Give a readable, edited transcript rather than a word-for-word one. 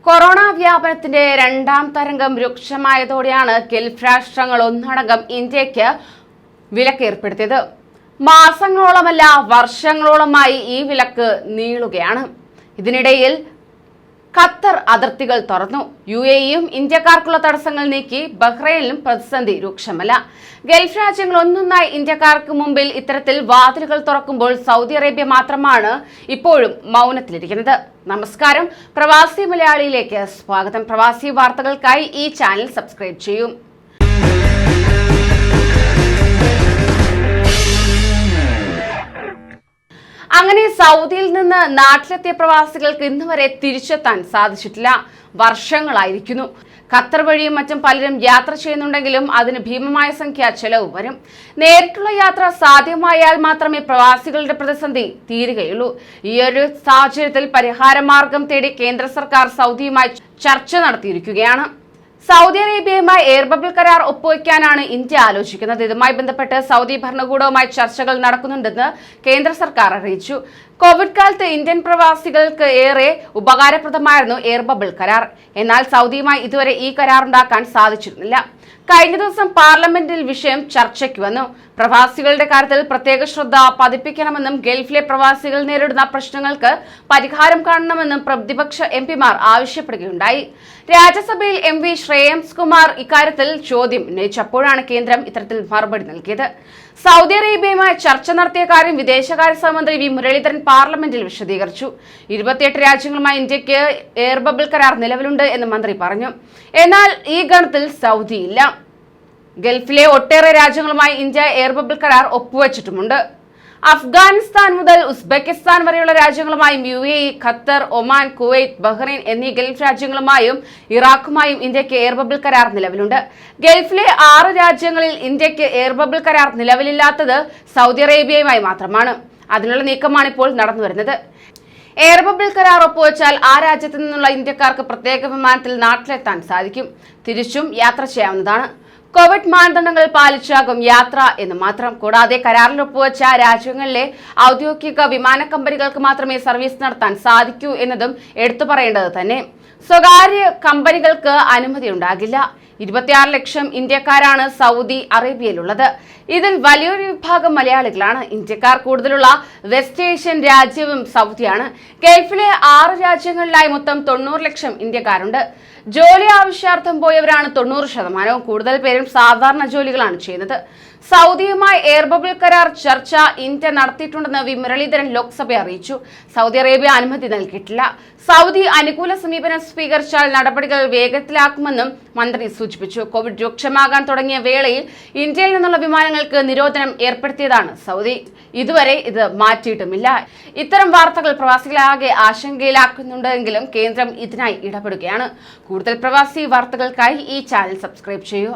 Corona വ്യാപനത്തിന്റെ രണ്ടാം തരംഗം രൂക്ഷമായതോടെയാണ് ഗൾഫ് രാഷ്ട്രങ്ങൾ ഒന്നടങ്കം ഇന്ത്യക്ക് വിലക്കേർപ്പെടുത്തിയത്. മാസങ്ങളോളമല്ല വർഷങ്ങളോളമായി ഈ വിലക്ക് നീളുകയാണ്. ഇതിനിടയിൽ ഖത്തർ അതിർത്തികൾ തുറന്നു. UAEയും ഇന്ത്യക്കാർക്കുള്ള തടസ്സങ്ങൾ നീക്കി. ബഹ്റൈനിലും പ്രതിസന്ധി രൂക്ഷമല്ല. ഗൾഫ് രാജ്യങ്ങൾ ഒന്നൊന്നായി ഇന്ത്യക്കാർക്ക് മുമ്പിൽ ഇത്തരത്തിൽ വാതിലുകൾ തുറക്കുമ്പോൾ സൗദി അറേബ്യ മാത്രമാണ് ഇപ്പോഴും മൗനത്തിലിരിക്കുന്നത്. നമസ്കാരം, പ്രവാസി മലയാളിയിലേക്ക് സ്വാഗതം. പ്രവാസി വാർത്തകൾക്കായി ഈ ചാനൽ സബ്സ്ക്രൈബ് ചെയ്യൂ. അങ്ങനെ സൗദിയിൽ നിന്ന് നാട്ടിലെത്തിയ പ്രവാസികൾക്ക് ഇന്ന് വരെ തിരിച്ചെത്താൻ സാധിച്ചിട്ടില്ല. വർഷങ്ങളായിരിക്കുന്നു. ഖത്തർ വഴിയും മറ്റും പലരും യാത്ര ചെയ്യുന്നുണ്ടെങ്കിലും അതിന് ഭീമമായ സംഖ്യ ചെലവ് വരും. നേരിട്ടുള്ള യാത്ര സാധ്യമായാൽ മാത്രമേ പ്രവാസികളുടെ പ്രതിസന്ധി തീരുകയുള്ളൂ. ഈയൊരു സാഹചര്യത്തിൽ പരിഹാരമാർഗം തേടി കേന്ദ്ര സർക്കാർ സൗദിയുമായി ചർച്ച നടത്തിയിരിക്കുകയാണ്. സൗദി അറേബ്യയുമായി എയർ ബബിൾ കരാർ ഒപ്പുവയ്ക്കാനാണ് ഇന്ത്യ ആലോചിക്കുന്നത്. ഇതുമായി ബന്ധപ്പെട്ട് സൗദി ഭരണകൂടവുമായി ചർച്ചകൾ നടക്കുന്നുണ്ടെന്ന് കേന്ദ്ര സർക്കാർ അറിയിച്ചു. കോവിഡ് കാലത്ത് ഇന്ത്യൻ പ്രവാസികൾക്ക് ഏറെ ഉപകാരപ്രദമായിരുന്നു എയർ ബബിൾ കരാർ. എന്നാൽ സൗദിയുമായി ഇതുവരെ ഈ കരാർ ഉണ്ടാക്കാൻ സാധിച്ചിരുന്നില്ല. കഴിഞ്ഞ ദിവസം പാർലമെന്റിൽ വിഷയം ചർച്ചയ്ക്ക് വന്നു. പ്രവാസികളുടെ കാര്യത്തിൽ പ്രത്യേക ശ്രദ്ധ പതിപ്പിക്കണമെന്നും ഗൾഫിലെ പ്രവാസികൾ നേരിടുന്ന പ്രശ്നങ്ങൾക്ക് പരിഹാരം കാണണമെന്നും പ്രതിപക്ഷ MPമാർ ആവശ്യപ്പെടുകയുണ്ടായി. രാജ്യസഭയിൽ MV ശ്രേയംസ് കുമാർ ഇക്കാര്യത്തിൽ ചോദ്യം ഉന്നയിച്ചപ്പോഴാണ് കേന്ദ്രം ഇത്തരത്തിൽ മറുപടി നൽകിയത്. സൗദി അറേബ്യയുമായി ചർച്ച നടത്തിയ കാര്യം വിദേശകാര്യ സഹമന്ത്രി V മുരളീധരൻ പാർലമെന്റിൽ വിശദീകരിച്ചു. 28 രാജ്യങ്ങളുമായി ഇന്ത്യക്ക് എയർ ബബിൾ കരാർ നിലവിലുണ്ട് എന്ന് മന്ത്രി പറഞ്ഞു. എന്നാൽ ഈ ഗണത്തിൽ സൗദിയില്ല. ഗൾഫിലെ ഒട്ടേറെ രാജ്യങ്ങളുമായി ഇന്ത്യ എയർ ബബിൾ കരാർ ഒപ്പുവച്ചിട്ടുമുണ്ട്. അഫ്ഗാനിസ്ഥാൻ മുതൽ ഉസ്ബെക്കിസ്ഥാൻ വരെയുള്ള രാജ്യങ്ങളുമായും UAE, Qatar, Oman, Kuwait, Bahrain എന്നീ ഗൾഫ് രാജ്യങ്ങളുമായും ഇറാഖുമായും ഇന്ത്യക്ക് എയർ ബബിൾ കരാർ നിലവിലുണ്ട്. ഗൾഫിലെ 6 രാജ്യങ്ങളിൽ ഇന്ത്യക്ക് എയർ ബബിൾ കരാർ നിലവിലില്ലാത്തത് സൗദി അറേബ്യയുമായി മാത്രമാണ്. അതിനുള്ള നീക്കമാണ് ഇപ്പോൾ നടന്നുവരുന്നത്. എയർ ബബിൾ കരാർ ഒപ്പുവെച്ചാൽ ആ രാജ്യത്തു നിന്നുള്ള ഇന്ത്യക്കാർക്ക് പ്രത്യേക വിമാനത്തിൽ നാട്ടിലെത്താൻ സാധിക്കും. തിരിച്ചും യാത്ര ചെയ്യാവുന്നതാണ്. കോവിഡ് മാനദണ്ഡങ്ങൾ പാലിച്ചാകും യാത്ര എന്ന് മാത്രം. കൂടാതെ കരാറിൽ ഒപ്പുവെച്ച രാജ്യങ്ങളിലെ ഔദ്യോഗിക വിമാന കമ്പനികൾക്ക് മാത്രമേ സർവീസ് നടത്താൻ സാധിക്കൂ എന്നതും എടുത്തു പറയേണ്ടത് തന്നെ. സ്വകാര്യ കമ്പനികൾക്ക് അനുമതി ഉണ്ടാകില്ല. 26 ലക്ഷം ഇന്ത്യക്കാരാണ് സൗദി അറേബ്യയിലുള്ളത്. ഇതിൽ വലിയൊരു വിഭാഗം മലയാളികളാണ്. ഇന്ത്യക്കാർ കൂടുതലുള്ള വെസ്റ്റ് ഏഷ്യൻ രാജ്യവും സൗദിയാണ്. ഗൾഫിലെ 6 രാജ്യങ്ങളിലായി മൊത്തം 90 ലക്ഷം ഇന്ത്യക്കാരുണ്ട്. ജോലി ആവശ്യാർത്ഥം പോയവരാണ് 90%. കൂടുതൽ പേരും സാധാരണ ജോലികളാണ് ചെയ്യുന്നത്. സൗദിയുമായി എയർ ബബിൾ കരാർ ചർച്ച ഇന്ത്യ നടത്തിയിട്ടുണ്ടെന്ന് V മുരളീധരൻ ലോക്സഭയെ അറിയിച്ചു. സൗദി അറേബ്യ അനുമതി നൽകിയിട്ടില്ല. സൗദി അനുകൂല സമീപനം സ്വീകരിച്ചാൽ നടപടികൾ വേഗത്തിലാക്കുമെന്നും മന്ത്രി സൂചിപ്പിച്ചു. കോവിഡ് രൂക്ഷമാകാൻ തുടങ്ങിയ വേളയിൽ ഇന്ത്യയിൽ നിന്നുള്ള വിമാനങ്ങൾക്ക് നിരോധനം ഏർപ്പെടുത്തിയതാണ് സൗദി. ഇതുവരെ ഇത് മാറ്റിയിട്ടുമില്ല. ഇത്തരം വാർത്തകൾ പ്രവാസികളാകെ ആശങ്കയിലാക്കുന്നുണ്ടെങ്കിലും കേന്ദ്രം ഇതിനായി ഇടപെടുകയാണ്. കൂടുതൽ പ്രവാസി വാർത്തകൾക്കായി ഈ ചാനൽ സബ്സ്ക്രൈബ് ചെയ്യൂ.